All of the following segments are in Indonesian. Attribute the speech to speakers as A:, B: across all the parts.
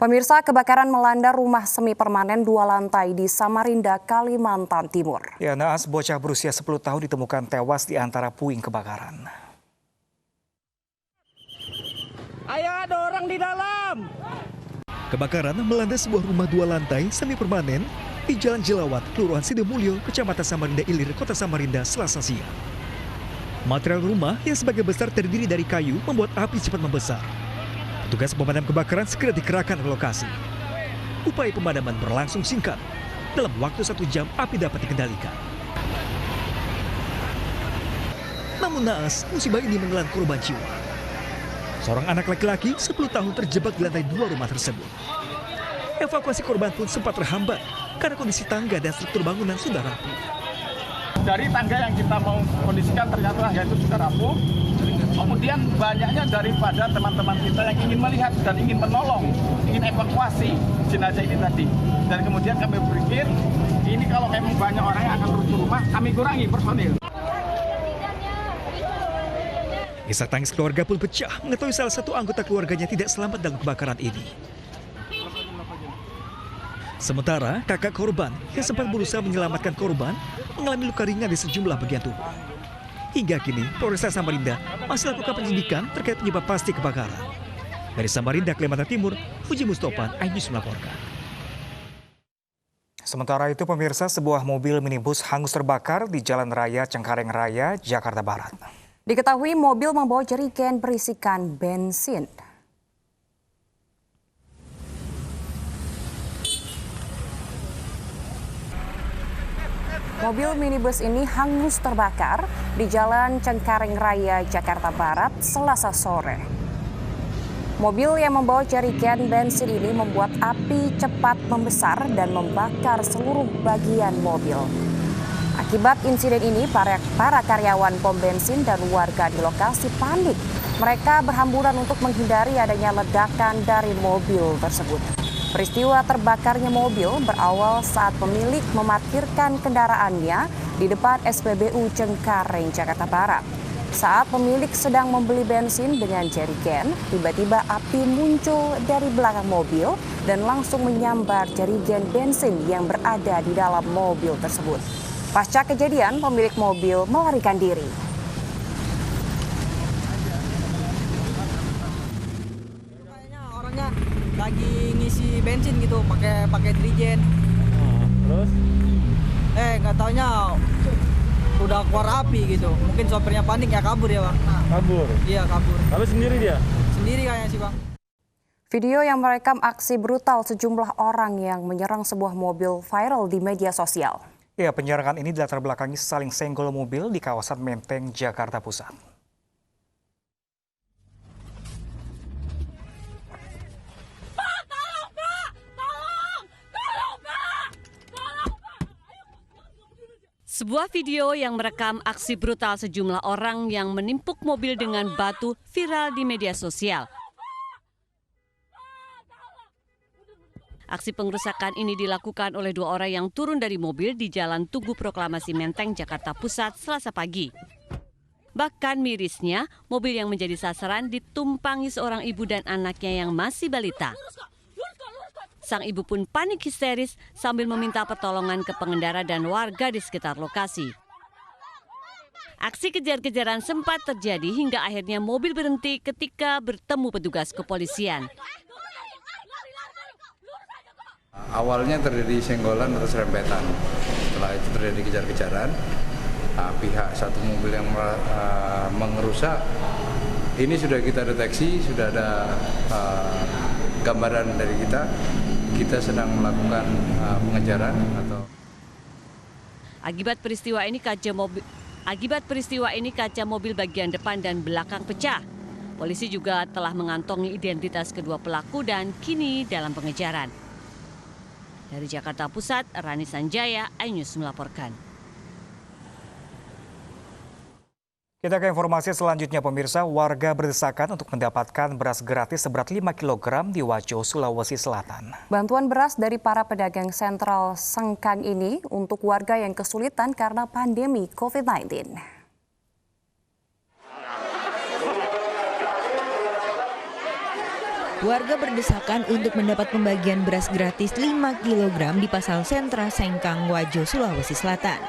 A: Pemirsa, kebakaran melanda rumah semi permanen 2 lantai di Samarinda, Kalimantan Timur.
B: Ya, naas bocah berusia 10 tahun ditemukan tewas di antara puing kebakaran.
C: Ayo, ada orang di dalam.
D: Kebakaran melanda sebuah rumah 2 lantai semi permanen di Jalan Jelawat, Kelurahan Sidemulyo, Kecamatan Samarinda Ilir, Kota Samarinda, Selasa siang. Material rumah yang sebagian besar terdiri dari kayu membuat api cepat membesar. Petugas pemadam kebakaran segera dikerahkan ke lokasi. Upaya pemadaman berlangsung singkat. Dalam waktu 1 jam, api dapat dikendalikan. Namun naas, musibah ini menelan korban jiwa. Seorang anak laki-laki 10 tahun terjebak di lantai 2 rumah tersebut. Evakuasi korban pun sempat terhambat karena kondisi tangga dan struktur bangunan sudah rapuh.
C: Dari tangga yang kita mau kondisikan ternyata tangga itu sudah rapuh. Kemudian banyaknya daripada teman-teman kita yang ingin melihat dan ingin menolong, ingin evakuasi jenazah ini tadi. Dan kemudian kami berpikir, ini kalau memang banyak orang yang akan turun ke rumah, kami kurangi personil.
D: Isak tangis keluarga pun pecah mengetahui salah satu anggota keluarganya tidak selamat dalam kebakaran ini. Sementara kakak korban yang sempat berusaha menyelamatkan korban mengalami luka ringan di sejumlah bagian tubuh. Hingga kini, Polresta Samarinda masih lakukan penyelidikan terkait penyebab pasti kebakaran. Dari Samarinda, Kalimantan Timur, Fuji Mustopan, iNews melaporkan.
B: Sementara itu, pemirsa, sebuah mobil minibus hangus terbakar di Jalan Raya Cengkareng Raya, Jakarta Barat.
A: Diketahui mobil membawa jerigen berisikan bensin. Mobil minibus ini hangus terbakar di Jalan Cengkareng Raya, Jakarta Barat, Selasa sore. Mobil yang membawa jerigen bensin ini membuat api cepat membesar dan membakar seluruh bagian mobil. Akibat insiden ini, para karyawan pom bensin dan warga di lokasi panik. Mereka berhamburan untuk menghindari adanya ledakan dari mobil tersebut. Peristiwa terbakarnya mobil berawal saat pemilik memarkirkan kendaraannya di depan SPBU Cengkareng, Jakarta Barat. Saat pemilik sedang membeli bensin dengan jerigen, tiba-tiba api muncul dari belakang mobil dan langsung menyambar jerigen bensin yang berada di dalam mobil tersebut. Pasca kejadian, pemilik mobil melarikan diri.
E: Kayaknya orangnya lagi ngisi bensin gitu, pakai jerigen.
C: Terus?
E: Nggak taunya udah keluar api gitu. Mungkin sopirnya panik ya kabur ya bang.
C: Kabur?
E: Iya kabur.
C: Tapi sendiri dia?
E: Sendiri kayaknya sih bang.
A: Video yang merekam aksi brutal sejumlah orang yang menyerang sebuah mobil viral di media sosial.
B: Ya, penyerangan ini dilatar belakangi saling senggol mobil di kawasan Menteng, Jakarta Pusat.
F: Sebuah video yang merekam aksi brutal sejumlah orang yang menimpuk mobil dengan batu viral di media sosial. Aksi pengerusakan ini dilakukan oleh 2 orang yang turun dari mobil di Jalan Tugu Proklamasi Menteng, Jakarta Pusat, Selasa pagi. Bahkan mirisnya, mobil yang menjadi sasaran ditumpangi seorang ibu dan anaknya yang masih balita. Sang ibu pun panik histeris sambil meminta pertolongan ke pengendara dan warga di sekitar lokasi. Aksi kejar-kejaran sempat terjadi hingga akhirnya mobil berhenti ketika bertemu petugas kepolisian.
G: Awalnya terjadi senggolan atau serempetan. Setelah itu terjadi kejar-kejaran. Pihak satu mobil yang mengerusak ini sudah kita deteksi, sudah ada gambaran dari kita. Kita sedang melakukan pengejaran atau.
F: Akibat peristiwa ini kaca mobil bagian depan dan belakang pecah. Polisi juga telah mengantongi identitas kedua pelaku dan kini dalam pengejaran. Dari Jakarta Pusat, Rani Sanjaya, iNews melaporkan.
B: Kita ke informasi selanjutnya, pemirsa. Warga berdesakan untuk mendapatkan beras gratis seberat 5 kg di Wajo, Sulawesi Selatan.
A: Bantuan beras dari para pedagang sentral Sengkang ini untuk warga yang kesulitan karena pandemi COVID-19.
H: Warga berdesakan untuk mendapat pembagian beras gratis 5 kg di Pasar Sentra Sengkang, Wajo, Sulawesi Selatan.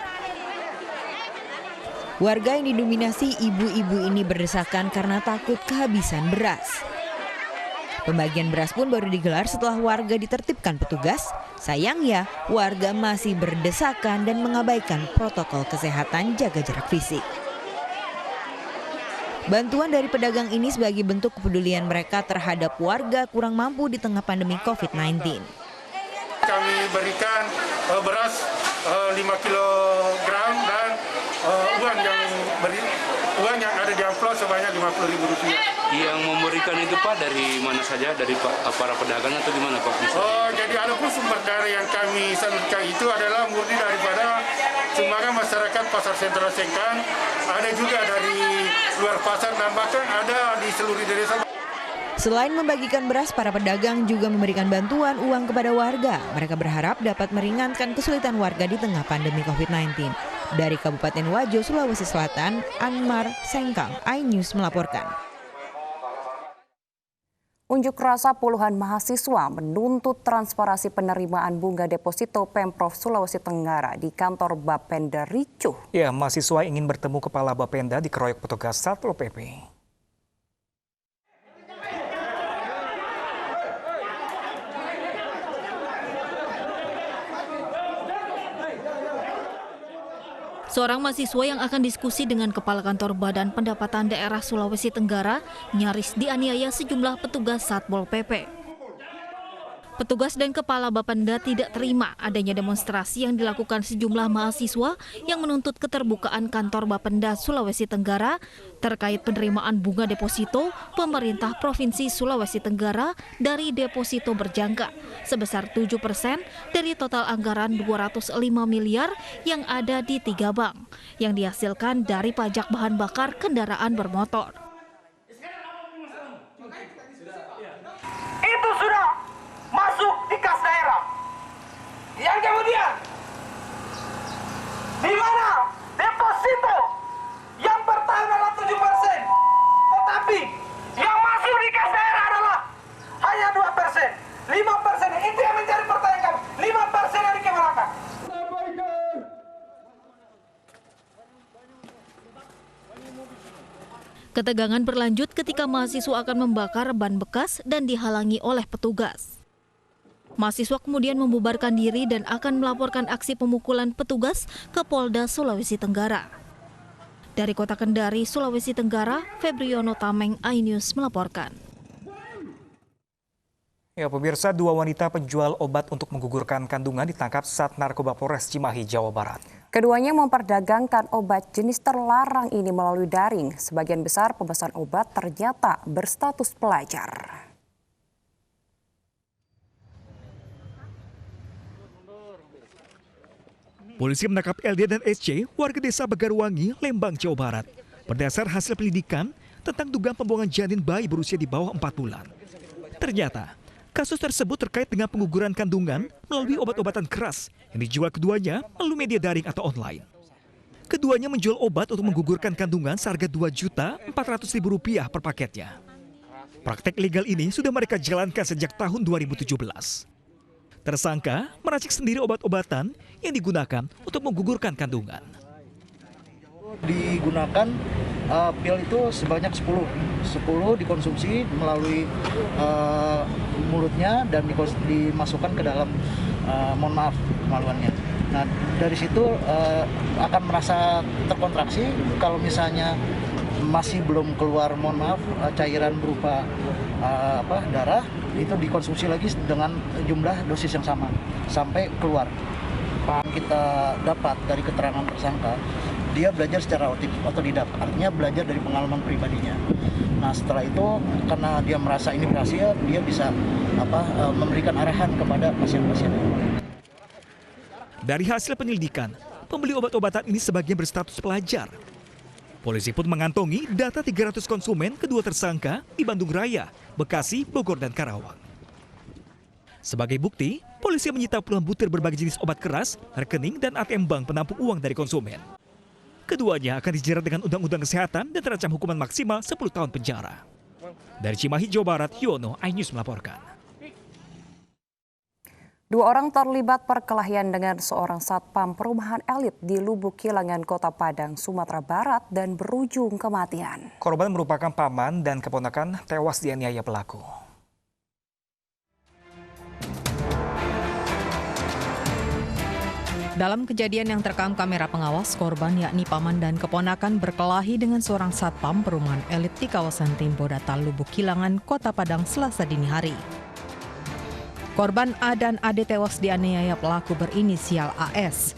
H: Warga yang didominasi ibu-ibu ini berdesakan karena takut kehabisan beras. Pembagian beras pun baru digelar setelah warga ditertibkan petugas. Sayangnya, warga masih berdesakan dan mengabaikan protokol kesehatan jaga jarak fisik. Bantuan dari pedagang ini sebagai bentuk kepedulian mereka terhadap warga kurang mampu di tengah pandemi COVID-19.
I: Kami berikan beras 5 kg dan uang yang ada di amplop sebanyak Rp50.000.
J: Yang memberikan itu Pak dari mana saja, dari para pedagang atau gimana Pak?
I: Jadi adapun sumber dari yang kami salurkan itu adalah murni daripada sumbangan masyarakat Pasar Sentra Sengkang, ada juga dari luar pasar dan bahkan ada di seluruh desa.
H: Selain membagikan beras, para pedagang juga memberikan bantuan uang kepada warga. Mereka berharap dapat meringankan kesulitan warga di tengah pandemi COVID-19. Dari Kabupaten Wajo, Sulawesi Selatan, Anmar Sengkang, iNews melaporkan.
A: Unjuk rasa puluhan mahasiswa menuntut transparansi penerimaan bunga deposito Pemprov Sulawesi Tenggara di kantor Bapenda ricuh.
B: Ya, mahasiswa ingin bertemu kepala Bapenda dikeroyok petugas Satpol PP.
K: Seorang mahasiswa yang akan diskusi dengan Kepala Kantor Badan Pendapatan Daerah Sulawesi Tenggara nyaris dianiaya sejumlah petugas Satpol PP. Petugas dan Kepala Bapenda tidak terima adanya demonstrasi yang dilakukan sejumlah mahasiswa yang menuntut keterbukaan kantor Bapenda Sulawesi Tenggara terkait penerimaan bunga deposito pemerintah Provinsi Sulawesi Tenggara dari deposito berjangka sebesar 7% dari total anggaran 205 miliar yang ada di 3 bank yang dihasilkan dari pajak bahan bakar kendaraan bermotor.
C: Itu sudah masuk di kas daerah. Yang kemudian, di mana deposito yang bertahan adalah 7%, tetapi yang masuk di kas daerah adalah hanya 2%. 5% itu yang menjadi pertanyaan kami. 5% dari kemana?
K: Ketegangan berlanjut ketika mahasiswa akan membakar ban bekas dan dihalangi oleh petugas. Mahasiswa kemudian membubarkan diri dan akan melaporkan aksi pemukulan petugas ke Polda Sulawesi Tenggara. Dari Kota Kendari, Sulawesi Tenggara, Febriono Tameng, iNews melaporkan.
B: Ya, pemirsa, 2 wanita penjual obat untuk menggugurkan kandungan ditangkap saat Narkoba Polres Cimahi, Jawa Barat.
A: Keduanya memperdagangkan obat jenis terlarang ini melalui daring. Sebagian besar pemesan obat ternyata berstatus pelajar.
D: Polisi menangkap LD dan SC, warga desa Bagarwangi, Lembang, Jawa Barat, berdasar hasil penyelidikan tentang dugaan pembuangan janin bayi berusia di bawah 4 bulan. Ternyata, kasus tersebut terkait dengan pengguguran kandungan melalui obat-obatan keras yang dijual keduanya melalui media daring atau online. Keduanya menjual obat untuk menggugurkan kandungan seharga Rp2.400.000 per paketnya. Praktek ilegal ini sudah mereka jalankan sejak tahun 2017. Tersangka meracik sendiri obat-obatan yang digunakan untuk menggugurkan kandungan.
E: Digunakan pil itu sebanyak 10 dikonsumsi melalui mulutnya dan dimasukkan ke dalam mohon maaf kemaluannya. Nah, dari situ akan merasa terkontraksi kalau misalnya masih belum keluar mohon maaf cairan berupa darah, itu dikonsumsi lagi dengan jumlah dosis yang sama sampai keluar. Kita dapat dari keterangan tersangka, dia belajar secara otodidak, artinya belajar dari pengalaman pribadinya. Nah, setelah itu karena dia merasa ini berhasil, dia bisa memberikan arahan kepada pasien-pasiennya.
D: Dari hasil penyelidikan, pembeli obat-obatan ini sebagian berstatus pelajar. Polisi pun mengantongi data 300 konsumen kedua tersangka di Bandung Raya, Bekasi, Bogor, dan Karawang. Sebagai bukti, polisi menyita puluhan butir berbagai jenis obat keras, rekening, dan ATM bank penampung uang dari konsumen. Keduanya akan dijerat dengan Undang-Undang Kesehatan dan terancam hukuman maksimal 10 tahun penjara. Dari Cimahi, Jawa Barat, Yono, iNews melaporkan.
A: 2 orang terlibat perkelahian dengan seorang satpam perumahan elit di Lubuk Kilangan, Kota Padang, Sumatera Barat dan berujung kematian.
B: Korban merupakan paman dan keponakan tewas dianiaya pelaku.
L: Dalam kejadian yang terekam kamera pengawas, korban yakni paman dan keponakan berkelahi dengan seorang satpam perumahan elit di kawasan Timbo Datal, Lubuk Kilangan, Kota Padang, Selasa dini hari. Korban A dan AD tewas dianiaya pelaku berinisial AS.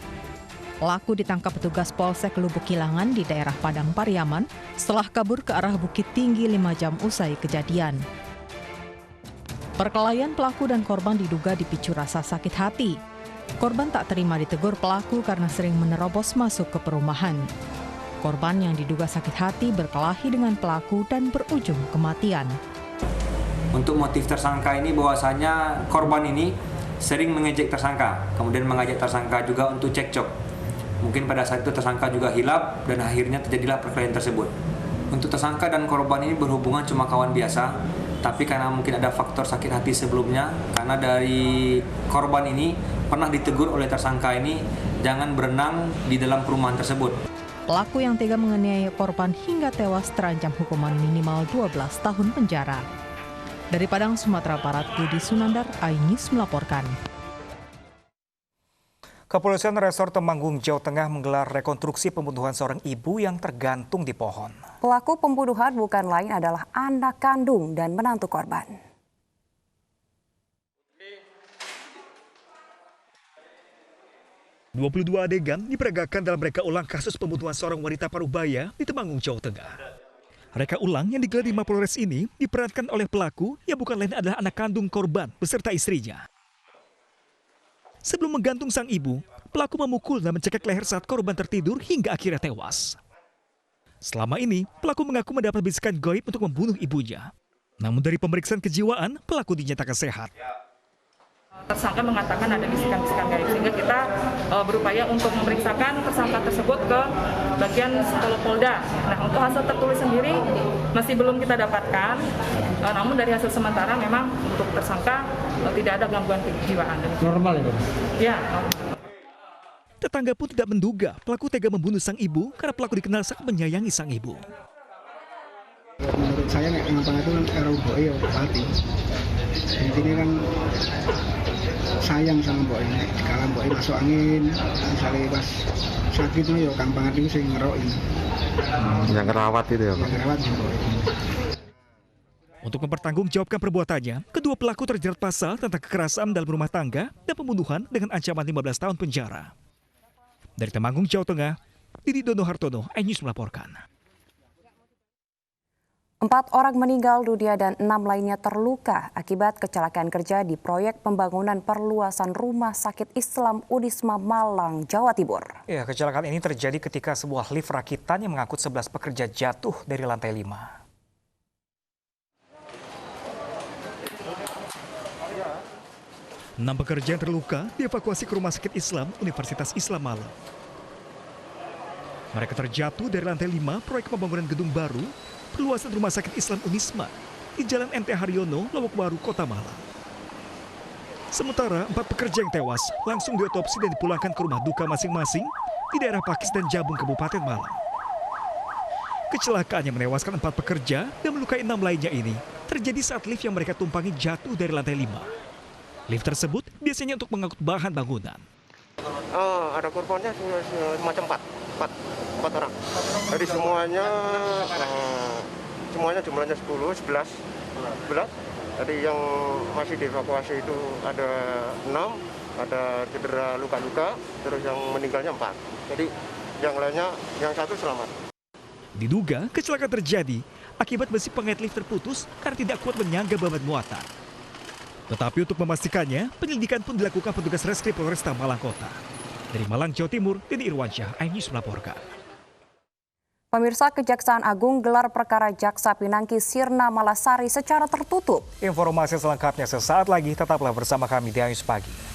L: Pelaku ditangkap petugas Polsek Lubuk Kilangan di daerah Padang Pariaman setelah kabur ke arah Bukit Tinggi 5 jam usai kejadian. Perkelahian pelaku dan korban diduga dipicu rasa sakit hati. Korban tak terima ditegur pelaku karena sering menerobos masuk ke perumahan. Korban yang diduga sakit hati berkelahi dengan pelaku dan berujung kematian.
M: Untuk motif tersangka ini bahwasanya korban ini sering mengejek tersangka, kemudian mengajak tersangka juga untuk cekcok. Mungkin pada saat itu tersangka juga hilap dan akhirnya terjadilah perkelahian tersebut. Untuk tersangka dan korban ini berhubungan cuma kawan biasa, tapi karena mungkin ada faktor sakit hati sebelumnya, karena dari korban ini pernah ditegur oleh tersangka ini jangan berenang di dalam perumahan tersebut.
L: Pelaku yang tega menganiaya korban hingga tewas terancam hukuman minimal 12 tahun penjara. Dari Padang, Sumatera Barat, Budi Sunandar, iNews melaporkan.
B: Kepolisian Resor Temanggung, Jawa Tengah menggelar rekonstruksi pembunuhan seorang ibu yang tergantung di pohon.
A: Pelaku pembunuhan bukan lain adalah anak kandung dan menantu korban.
D: ...22 adegan diperagakan dalam reka ulang kasus pembunuhan seorang wanita Parubaya di Temanggung, Jawa Tengah. Reka ulang yang digelar di Mapolres ini diperankan oleh pelaku yang bukan lain adalah anak kandung korban beserta istrinya. Sebelum menggantung sang ibu, pelaku memukul dan mencekik leher saat korban tertidur hingga akhirnya tewas. Selama ini, pelaku mengaku mendapat bisikan gaib untuk membunuh ibunya. Namun dari pemeriksaan kejiwaan, pelaku dinyatakan sehat.
N: Tersangka mengatakan ada bisikan-bisikan gaib, sehingga kita berupaya untuk memeriksakan tersangka tersebut ke bagian psikolog Polda. Nah, untuk hasil tertulis sendiri masih belum kita dapatkan, namun dari hasil sementara memang untuk tersangka tidak ada gangguan kejiwaan.
O: Normal itu?
N: Ya.
D: Tetangga pun tidak menduga pelaku tega membunuh sang ibu karena pelaku dikenal sangat menyayangi sang ibu.
O: Menurut saya yang apa itu RUBO ya mati. Intinya kan sayang sama Mbok ini. Kalau Mbok masuk angin, misalnya pas sakit itu ya gampang itu sing ngeroki.
P: Yang ngerawat itu ya, Pak.
O: Yang ngerawat Mbok.
D: Untuk mempertanggungjawabkan perbuatannya, kedua pelaku terjerat pasal tentang kekerasan dalam rumah tangga dan pembunuhan dengan ancaman 15 tahun penjara. Dari Temanggung, Jawa Tengah, Didi Dono Hartono, iNews melaporkan.
A: 4 orang meninggal dunia dan 6 lainnya terluka akibat kecelakaan kerja di proyek pembangunan perluasan Rumah Sakit Islam Unisma Malang, Jawa Timur.
B: Ya, kecelakaan ini terjadi ketika sebuah lift rakitan yang mengangkut 11 pekerja jatuh dari lantai 5.
D: Enam pekerja yang terluka dievakuasi ke Rumah Sakit Islam Universitas Islam Malang. Mereka terjatuh dari lantai 5 proyek pembangunan gedung baru perluasan Rumah Sakit Islam Unisma di Jalan MT Haryono, Lowok Baru, Kota Malang. Sementara 4 pekerja yang tewas langsung diotopsi dan dipulangkan ke rumah duka masing-masing di daerah Pakis dan Jabung, Kabupaten Malang. Kecelakaan yang menewaskan 4 pekerja dan melukai 6 lainnya ini terjadi saat lift yang mereka tumpangi jatuh dari lantai 5. Lift tersebut biasanya untuk mengangkut bahan bangunan.
Q: Ada korbannya semacam 4 orang. Jadi semuanya jumlahnya 11. Jadi yang masih dievakuasi itu ada 6, ada cedera luka-luka, terus yang meninggalnya 4. Jadi yang lainnya, yang 1 selamat.
D: Diduga kecelakaan terjadi akibat besi pengait lift terputus karena tidak kuat menyangga beban muatan. Tetapi untuk memastikannya, penyelidikan pun dilakukan petugas Reskrim Polresta Malang Kota. Dari Malang, Jawa Timur, Deni Irwansyah, iNews melaporkan.
A: Pemirsa, Kejaksaan Agung gelar perkara Jaksa Pinangki Sirna Malasari secara tertutup.
B: Informasi selengkapnya sesaat lagi, tetaplah bersama kami di iNews Pagi.